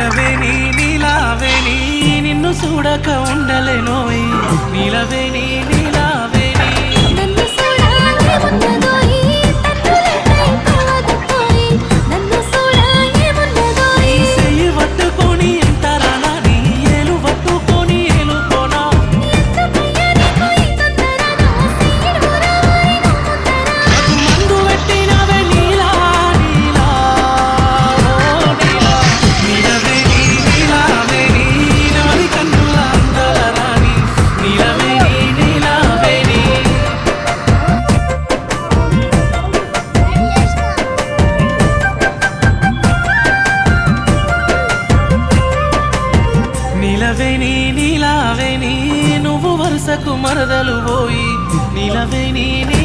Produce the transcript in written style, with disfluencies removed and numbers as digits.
నీలవేణి నీలావేణి నిన్ను చూడక ఉండలేనోయ్ నీలవేణి నీలావేణి నన్ను చూడాలి ఉన్నదోయి తన్నులకై కాదుకోయి నన్ను చూడాలి ఉన్నదోయి చెయ్యి పట్టుకొని ఎంతరానా నీ ఏలు పట్టుకొని ఏలుకోనా ఎందుకయ్యా నీకు ఈ తొందర నా సీడు రావాయి నా ముందర నాకు మందు పెట్టినవే నీలా నీలా ఓ నీలా నీలవేణి నీలావేణి నాది కన్నుల అందాల రాణి నీలవేణి నీలావేణి నీలవేణి నీలావేణి నువ్వు వరుసకు మరదలు పోయి నీలవేణి నీ